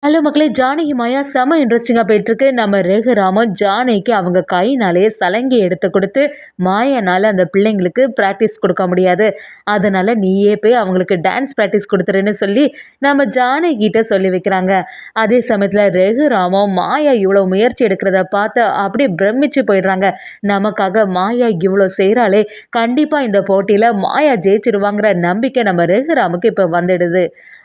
Hello மக்களே! ஜானகி மாயா செம்ம இன்ட்ரெஸ்டிங்கா போயிட்டுருக்கு. நம்ம ரகுராமன் ஜானகிக்கு அவங்க கையினாலேயே சலங்கை எடுத்து குடுத்து, மாயானால அந்த பிள்ளைங்களுக்கு பிராக்டிஸ் குடுக்க முடியாது. அதனால நீயே போய் அவங்களுக்கு டான்ஸ் பிராக்டிஸ் குடுத்துருன்னு சொல்லி, நம்ம ஜானகிட்ட சொல்லி வைக்கிறாங்க. அதே சமயத்தில ரகுராமும் மாயா இவ்வளோ முயற்சி எடுக்கிறத பார்த்து அப்படியே பிரமிச்சு போயிடுறாங்க. நமக்காக மாயா இவ்வளோ செய்றாளே! கண்டிப்பா இந்த போட்டியில மாயா ஜெயிச்சுருவாங்கிற நம்பிக்கை நம்ம ரகுராமுக்கு இப்ப வந்துடுது.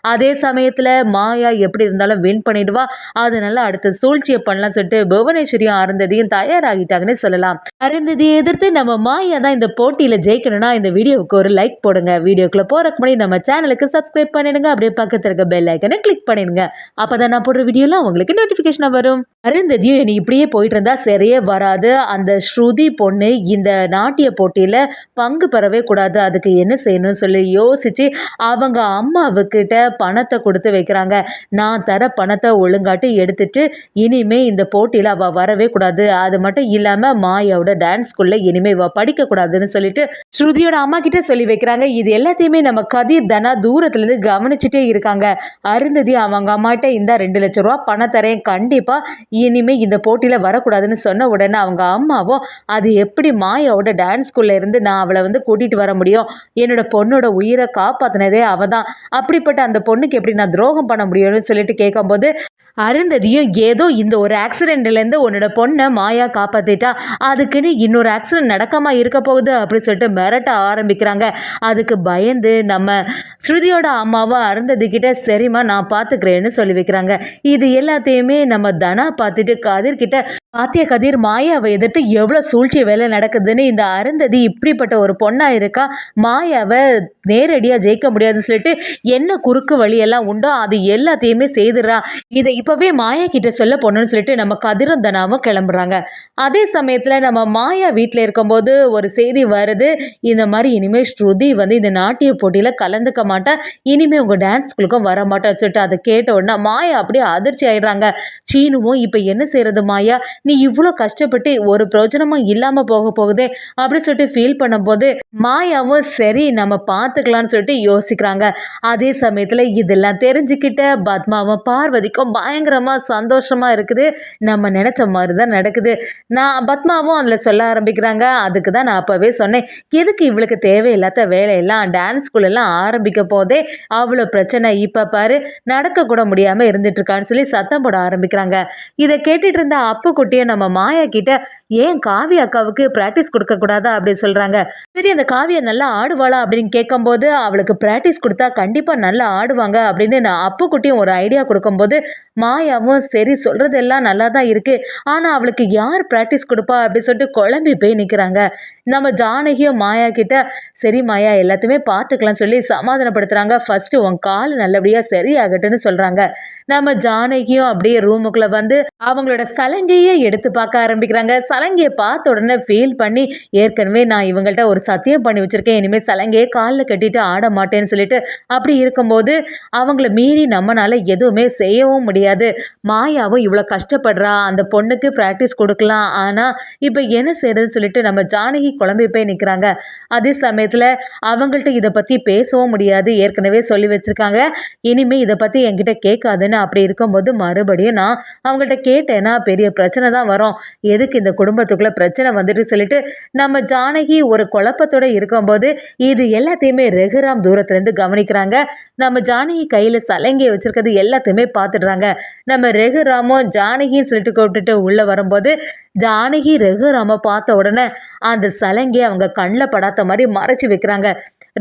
அதே சமயத்துல மாயா எப்படி இருந்தாலும் வின் பண்ணிடுவா. அதனால அடுத்த சூழ்ச்சிய பண்ணலாம்னு சொல்லிட்டு புவனேஸ்வரியும், அருந்ததியும் தயாராகிட்டாங்கன்னு சொல்லலாம். அருந்ததியை எதிர்த்து நம்ம மாயா தான் இந்த போட்டியில ஜெயிக்கணும்னா இந்த வீடியோவுக்கு ஒரு லைக் போடுங்க. வீடியோக்குள்ள போறதுக்கு முன்னாடி நம்ம சேனலுக்கு சப்ஸ்கிரைப் பண்ணிடுங்க. அப்படியே பக்கத்துல இருக்க பெல் ஐக்கனை கிளிக் பண்ணிடுங்க. அப்பதான் நான் போடுற வீடியோலாம் உங்களுக்கு நோட்டிபிகேஷனா வரும். அருந்ததியும் இனி இப்படியே போயிட்டு இருந்தா சரியே வராது. அந்த ஸ்ருதி பொண்ணு இந்த நாட்டிய போட்டியில பங்கு பெறவே கூடாது. அதுக்கு என்ன செய்யணும்னு சொல்லி யோசிச்சு அவங்க அம்மாவுக்கிட்ட பணத்தை கொடுத்து வைக்கிறாங்க. நான் தர பணத்தை ஒழுங்காட்டு எடுத்துட்டு இனிமே இந்த போட்டியில் அவள் வரவே கூடாது. அது மட்டும் இல்லாமல் மாயாவோட டான்ஸ் ஸ்கூல்ல இனிமே இவள் படிக்கக்கூடாதுன்னு சொல்லிட்டு ஸ்ருதியோட அம்மா கிட்ட சொல்லி வைக்கிறாங்க. இது எல்லாத்தையுமே நம்ம கதிர் தனா தூரத்துலேருந்து கவனிச்சுட்டே இருக்காங்க. அருந்ததி அவங்க அம்மாட்ட இந்த 2 லட்சம் ரூபா பணம் தரேன், கண்டிப்பாக இனிமே இந்த போட்டியில் வரக்கூடாதுன்னு சொன்ன உடனே அவங்க அம்மாவும் அது எப்படி மாயாவோட டான்ஸ் ஸ்கூல்ல இருந்து நான் அவளை கூட்டிட்டு வர முடியும், என்னோட பொண்ணோட உயிரை காப்பாத்தினதே அவ தான், அப்படிப்பட்ட அந்த பொண்ணுக்கு எப்படி நான் துரோகம் பண்ண முடியும்னு சொல்லிட்டு கேட்கும்போது அருந்ததியும் ஏதோ இந்த ஒரு ஆக்சிடென்ட்லேருந்து உன்னோட பொண்ணை மாயா காப்பாத்திட்டா, அதுக்குன்னு இன்னொரு ஆக்சிடென்ட் நடக்காம இருக்க போகுது அப்படின்னு சொல்லிட்டு மிரட்ட ஆரம்பிக்கிறாங்க. அதுக்கு பயந்து நம்ம ஸ்ருதியோட அம்மாவும் அருந்ததி கிட்ட சரிம்மா நான் பார்த்துக்கிறேன்னு சொல்லி வைக்கிறாங்க. இது எல்லாத்தையுமே நம்ம தனா பார்த்துட்டு கதிர் கிட்ட பாத்தியா கதிர், மாயாவை எதிர்த்து எவ்வளோ சூழ்ச்சி வேலை நடக்குதுன்னு, இந்த அருந்ததி இப்படிப்பட்ட ஒரு பொண்ணா இருக்கா, மாயாவை நேரடியாக ஜெயிக்க முடியாதுன்னு சொல்லிட்டு என்ன குறுக்கு வழியெல்லாம் உண்டோ அது எல்லாத்தையுமே செய்துடுறா, இதை இப்போவே மாயா கிட்ட சொல்ல போகணும்னு சொல்லிட்டு நம்ம கதிரும் தனாவும் கிளம்புறாங்க. அதே சமயத்தில் நம்ம மாயா வீட்டில் இருக்கும்போது ஒரு செய்தி வருது. இந்த மாதிரி இனிமேல் ஸ்ருதி இந்த நாட்டிய போட்டியில் கலந்துக்க மாட்டா, இனிமேல் உங்கள் டான்ஸ் ஸ்கூலுக்கும் வர மாட்டான்னு சொல்லிட்டு அதை கேட்ட உடனே மாயா அப்படியே அதிர்ச்சி ஆயிடுறாங்க. சீனுவும் இப்போ என்ன செய்யறது மாயா, நீ இவ்வளோ கஷ்டப்பட்டு ஒரு பிரயோஜனமும் இல்லாமல் போக போகுதே அப்படின்னு சொல்லிட்டு ஃபீல் பண்ணும்போது மாயாவும் சரி நம்ம பார்த்துக்கலான்னு சொல்லிட்டு யோசிக்கிறாங்க. அதே சமயத்தில் இதெல்லாம் தெரிஞ்சுக்கிட்ட பத்மாவும் பார்வதிக்கும் பயங்கரமாக சந்தோஷமாக இருக்குது. நம்ம நினச்ச மாதிரி தான் நடக்குது. பத்மாவும் அதில் சொல்ல ஆரம்பிக்கிறாங்க. அதுக்கு தான் நான் அப்போவே சொன்னேன், எதுக்கு இவளுக்கு தேவையில்லாத வேலையெல்லாம், டான்ஸ் ஸ்கூலெல்லாம் ஆரம்பிக்க போதே அவ்வளோ பிரச்சனை, இப்போ பாரு நடக்கக்கூட முடியாமல் இருந்துட்டு இருக்கான்னு சொல்லி சத்தம் போட ஆரம்பிக்கிறாங்க. இதை கேட்டுட்டு இருந்த அப்பு குட்டியை நம்ம மாயா கிட்ட ஏன் காவியா அக்காவுக்கு ப்ராக்டிஸ் கொடுக்கக்கூடாதா அப்படின்னு சொல்கிறாங்க. சரி அந்த காவியா நல்லா ஆடுவாளா அப்படின்னு கேட்கும்போது அவளுக்கு ப்ராக்டிஸ் கொடுத்தா கண்டிப்பாக நல்லா ஆடுவாங்க அப்படின்னு நான் அப்பு குட்டியும் ஒரு ஐடியா கொடுக்கும்போது மாயாவும் சரி சொல்கிறதெல்லாம் நல்லா தான் இருக்குது, ஆனால் அவளுக்கு யார் ப்ராக்டிஸ் கொடுப்பா அப்படின்னு சொல்லிட்டு குழம்பி போய் நிற்கிறாங்க. நம்ம ஜானகியும் மாயா கிட்ட சரி மாயா எல்லாத்தையுமே பார்த்துக்கலாம்னு சொல்லி சமாதானப்படுத்துகிறாங்க. ஃபஸ்ட்டு உன் கால் நல்லபடியாக சரியாகட்டுன்னு சொல்கிறாங்க. நம்ம ஜானகியும் அப்படியே ரூமுக்குள்ளே அவங்களோட சலங்கையே எடுத்து பார்க்க ஆரம்பிக்கிறாங்க. சலங்கையை பார்த்த உடனே ஃபீல் பண்ணி ஏற்கனவே நான் இவங்கள்ட்ட ஒரு சத்தியம் பண்ணி வச்சுருக்கேன், இனிமேல் சலங்கையை காலில் கட்டிட்டு ஆட மாட்டேன்னு சொல்லிட்டு அப்படி இருக்கும்போது அவங்கள மீறி நம்மளால் எதுவுமே செய்யவும் முடியாது. மாயாவும் இவ்வளோ கஷ்டப்படுறா, அந்த பொண்ணுக்கு ப்ராக்டிஸ் கொடுக்கலாம், ஆனால் இப்போ என்ன செய்யறதுன்னு சொல்லிட்டு நம்ம ஜானகி குழம்பி போய் நிற்கிறாங்க. அதே சமயத்தில் அவங்கள்ட்ட இதை பற்றி பேசவும் முடியாது, ஏற்கனவே சொல்லி வச்சுருக்காங்க இனிமேல் இதை பற்றி என்கிட்ட கேட்காதுன்னு. அப்படி இருக்கும்போது மறுபடியும் நான் அவங்கள்ட்ட கேட்டேன்னா பெரிய பிரச்சனை தான் வரும், எதுக்கு இந்த குடும்பத்துக்குள்ள பிரச்சனை வந்துட்டு சொல்லிட்டு நம்ம ஜானகி ஒரு குழப்பத்தோட இருக்கும்போது இது எல்லாத்தையுமே ரகுராம் தூரத்துலேருந்து கவனிக்கிறாங்க. நம்ம ஜானகி கையில் சலங்கையை வச்சிருக்கிறது எல்லாத்தையுமே பார்த்துடுறாங்க. நம்ம ரகுராமும் ஜானகின்னு சொல்லிட்டு கூப்பிட்டுட்டு உள்ளே வரும்போது ஜானகி ரகுராமை பார்த்த உடனே அந்த சலங்கையை அவங்க கண்ணில் படாத மாதிரி மறைச்சி வைக்கிறாங்க.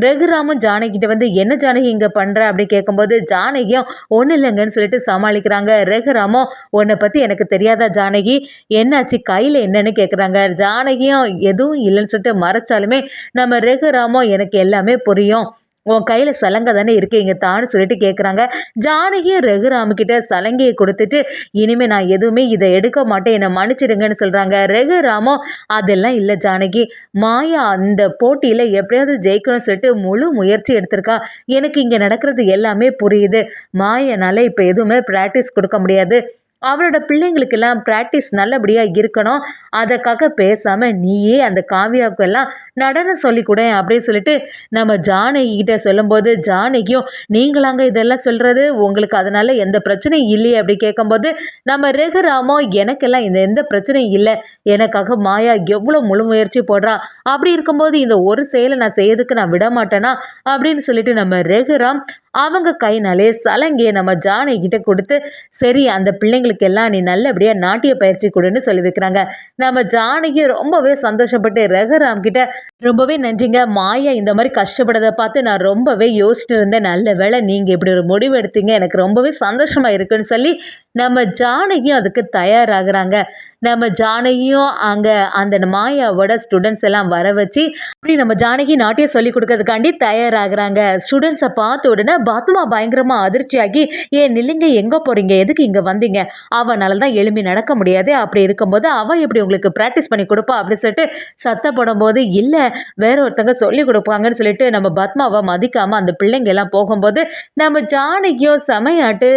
ரகுராமும் ஜானகிட்ட என்ன ஜானகி இங்கே பண்ணுற அப்படி கேட்கும்போது ஜானகியும் ஒன்றும் இல்லைங்கன்னு சொல்லிட்டு சமாளிக்கிறாங்க. ரகுராமும் உன்னை பற்றி எனக்கு தெரியாதா ஜானகி, என்னாச்சு கையில் என்னன்னு கேட்குறாங்க. ஜானகியும் எதுவும் இல்லைன்னு சொல்லிட்டு மறைச்சாலுமே நம்ம ரகுராமும் எனக்கு எல்லாமே புரியும், உன் கையில் சலங்கை தானே இருக்கு இங்கே தான்னு சொல்லிட்டு கேட்குறாங்க. ஜானகியும் ரகுராமுக்கிட்ட சலங்கையை கொடுத்துட்டு இனிமேல் நான் எதுவுமே இதை எடுக்க மாட்டேன், என்னை மன்னிச்சிடுங்கன்னு சொல்கிறாங்க. ரகுராமும் அதெல்லாம் இல்லை ஜானகி, மாயா அந்த போட்டியில் எப்படியாவது ஜெயிக்கணும்னு சொல்லிட்டு முழு முயற்சி எடுத்திருக்கா, எனக்கு இங்கே நடக்கிறது எல்லாமே புரியுது, மாயனால் இப்போ எதுவுமே ப்ராக்டிஸ் கொடுக்க முடியாது, அவளோட பிள்ளைங்களுக்கெல்லாம் பிராக்டிஸ் நல்லபடியா இருக்கணும். அதற்காக பேசாம நீயே அந்த காவியாவுக்கெல்லாம் நடனம் சொல்லிக் குடேன் அப்படின்னு சொல்லிட்டு நம்ம ஜானகி கிட்ட சொல்லும்போது, ஜானகியும் நீங்களாங்க இதெல்லாம் சொல்றது? உங்களுக்கு அதனால எந்த பிரச்சனையும் இல்லையே அப்படி கேட்கும்போது, நம்ம ரகுராமும் எனக்கெல்லாம் இந்த எந்த பிரச்சனையும் இல்ல. எனக்காக மாயா எவ்வளோ முழு முயற்சி போடுறா. அப்படி இருக்கும்போது இந்த ஒரு செயலை நான் செய்யறதுக்கு நான் விட மாட்டேனா அப்படின்னு சொல்லிட்டு நம்ம ரகுராம் அவங்க கைனாலே சலங்கையை நம்ம ஜானகி கிட்ட கொடுத்து, சரி அந்த பிள்ளைங்களுக்கு எல்லாம் நீ நல்லபடியா நாட்டிய பயிற்சி கொடுன்னு சொல்லி வைக்கிறாங்க. நம்ம ஜானகி ரொம்பவே சந்தோஷப்பட்டு ரகுராம் கிட்ட ரொம்பவே நன்றிங்க. மாயா இந்த மாதிரி கஷ்டப்படுறத பார்த்து நான் ரொம்பவே யோசிச்சுட்டு இருந்தேன். நல்ல வேளை நீங்க இப்படி ஒரு முடிவு எடுத்தீங்க. எனக்கு ரொம்பவே சந்தோஷமா இருக்குன்னு சொல்லி நம்ம ஜானகியும் அதுக்கு தயாராகுறாங்க. நம்ம ஜானகியும் அங்க அந்த மாயாவோட ஸ்டூடெண்ட்ஸ் எல்லாம் வர வச்சு அப்படி நம்ம ஜானகி நாட்டியம் சொல்லி கொடுக்கறதுக்காண்டி தயாராகுறாங்க. ஸ்டூடெண்ட்ஸை பார்த்த உடனே பத்மா பயங்கரமா அதிர்ச்சியாகி, ஏன் நில்லுங்க, எங்க போறீங்க, எதுக்கு இங்க வந்தீங்க, அவனால தான் எழும்பி நடக்க முடியாது, அப்படி இருக்கும்போது அவ எப்படி உங்களுக்கு ப்ராக்டிஸ் பண்ணி கொடுப்பா அப்படின்னு சொல்லிட்டு சத்தம் போடும்போது, இல்ல வேற ஒருத்தங்க சொல்லி கொடுப்பாங்கன்னு சொல்லிட்டு நம்ம பத்மாவை மதிக்காம அந்த பிள்ளைங்க எல்லாம் போகும்போது நம்ம ஜானகியும் செமையாட்டு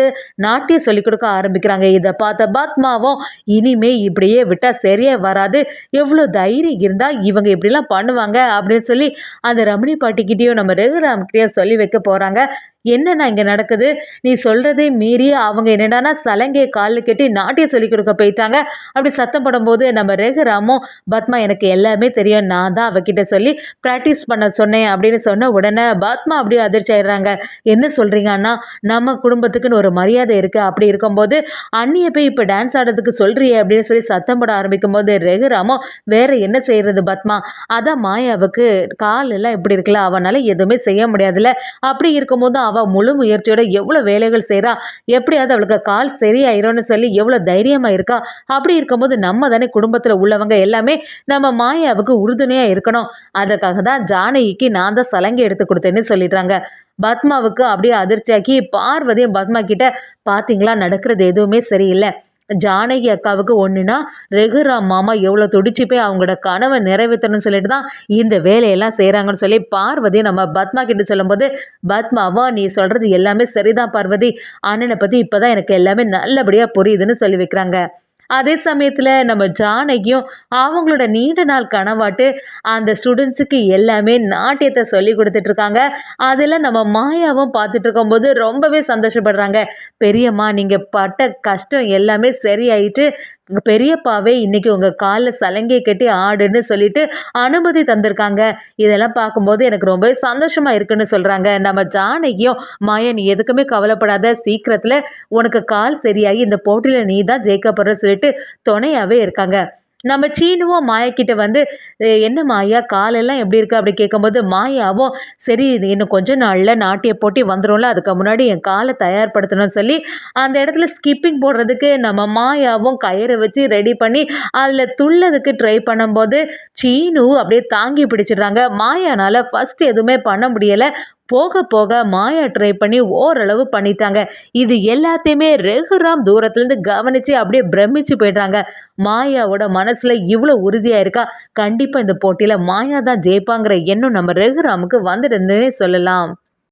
நாட்டியம் சொல்லி கொடுக்க ஆரம்பிக்கிறாங்க. இதை பார்த்த பத்மாவும் இனிமே இப்படியே விட்டா சரியா வராது, எவ்வளோ தைரியம் இருந்தா இவங்க இப்படிலாம் பண்ணுவாங்க அப்படின்னு சொல்லி அந்த ரமணி பாட்டிக்கிட்டேயும் நம்ம ரகுராம் கிட்டேயும் சொல்லி வைக்க போறாங்க. என்னண்ணா இங்கே நடக்குது, நீ சொல்றதே மீறி அவங்க என்னடானா சலங்கையை காலில் கட்டி நாட்டியம் சொல்லி கொடுக்க போயிட்டாங்க அப்படி சத்தம் போடும்போது நம்ம ரகுராமும், பத்மா எனக்கு எல்லாமே தெரியும், நான் தான் அவகிட்ட சொல்லி ப்ராக்டிஸ் பண்ண சொன்னேன் அப்படின்னு சொன்ன உடனே பத்மா அப்படியே அதிர்ச்சி ஆயிடுறாங்க. என்ன சொல்றீங்க அண்ணா, நம்ம குடும்பத்துக்குன்னு ஒரு மரியாதை இருக்கு, அப்படி இருக்கும்போது அண்ணியை போய் இப்போ டான்ஸ் ஆடுறதுக்கு சொல்றியே அப்படின்னு சொல்லி சத்தம் போட ஆரம்பிக்கும் போது ரகுராமும், வேற என்ன செய்யறது பத்மா, அதான் மாயாவுக்கு கால் எல்லாம் இப்படி இருக்குல்ல, அவனால எதுவுமே செய்ய முடியாதுல்ல, அப்படி இருக்கும்போது அவ முழு முயற்சியோட எவ்வளவு வேலைகள் செய்றா, எப்படியாவது அவளுக்கு கால் சரியாயிரும்னு சொல்லி எவ்வளவு தைரியமா இருக்கா. அப்படி இருக்கும்போது நம்ம தானே குடும்பத்துல உள்ளவங்க எல்லாமே நம்ம மாயாவுக்கு உறுதுணையா இருக்கணும். அதுக்காக தான் ஜானகிக்கு நான் தான் சலங்கை எடுத்து கொடுத்தேன்னு சொல்லிடுறாங்க. பத்மாவுக்கு அப்படியே அதிர்ச்சியாக்கி பார்வதியும் பத்மா கிட்ட, பாத்தீங்களா நடக்கிறது எதுவுமே சரியில்லை, ஜானகி அக்காவுக்கு ஒண்ணுனா ரகுராம் மாமா எவ்வளோ துடிச்சு போய் அவங்களோட கனவை நிறைவேற்றணும்னு சொல்லிட்டு தான் இந்த வேலையெல்லாம் செய்கிறாங்கன்னு சொல்லி பார்வதி நம்ம பத்மா கிட்ட சொல்லும்போது, பத்மாவா நீ சொல்றது எல்லாமே சரிதான் பார்வதி, அண்ணனை பற்றி இப்போதான் எனக்கு எல்லாமே நல்லபடியாக புரியுதுன்னு சொல்லி வைக்கிறாங்க. அதே சமயத்தில் நம்ம ஜானகியும் அவங்களோட நீண்ட நாள் கனவாட்டு அந்த ஸ்டூடெண்ட்ஸுக்கு எல்லாமே நாட்டியத்தை சொல்லி கொடுத்துட்ருக்காங்க. அதில் நம்ம மாயாவும் பார்த்துட்டு இருக்கும்போது ரொம்பவே சந்தோஷப்படுறாங்க. பெரியம்மா நீங்கள் பட்ட கஷ்டம் எல்லாமே சரியாயிட்டு பெரியப்பாவே இன்னைக்கு உங்கள் காலில் சலங்கை கட்டி ஆடுன்னு சொல்லிட்டு அனுமதி தந்திருக்காங்க. இதெல்லாம் பார்க்கும்போது எனக்கு ரொம்பவே சந்தோஷமாக இருக்குன்னு சொல்கிறாங்க. நம்ம ஜானகியும், மாயா நீ எதுக்குமே கவலைப்படாத, சீக்கிரத்தில் உனக்கு கால் சரியாகி இந்த போட்டியில் நீ தான் ஜெயிக்க போகிற சொல்லிட்டு துணையாகவே இருக்காங்க. நம்ம சீனுவும் மாயா கிட்ட வந்து, என்ன மாயா காலெல்லாம் எப்படி இருக்கு அப்படி கேட்கும்போது மாயாவும், சரி இன்னும் கொஞ்ச நாளில் நாட்டிய போட்டி வந்துடும்ல, அதுக்கு முன்னாடி என் காலை தயார்படுத்தணும்னு சொல்லி அந்த இடத்துல ஸ்கிப்பிங் போடுறதுக்கு நம்ம மாயாவும் கயிறை வச்சு ரெடி பண்ணி அதில் துள்ளதுக்கு ட்ரை பண்ணும்போது சீனு அப்படியே தாங்கி பிடிச்சிடுறாங்க. மாயானால் ஃபஸ்ட் எதுவுமே பண்ண முடியலை, போக போக மாயா ட்ரை பண்ணி ஓரளவு பண்ணிட்டாங்க. இது எல்லாத்தையுமே ரகுராம் தூரத்துலேருந்து கவனித்து அப்படியே பிரமிச்சு போயிடுறாங்க. மாயாவோட மனசில் இவ்வளோ உறுதியாக இருக்கா, கண்டிப்பாக இந்த போட்டியில் மாயா தான் ஜெயிப்பாங்கிற எண்ணம் நம்ம ரகுராமுக்கு வந்துடுதுன்னே சொல்லலாம்.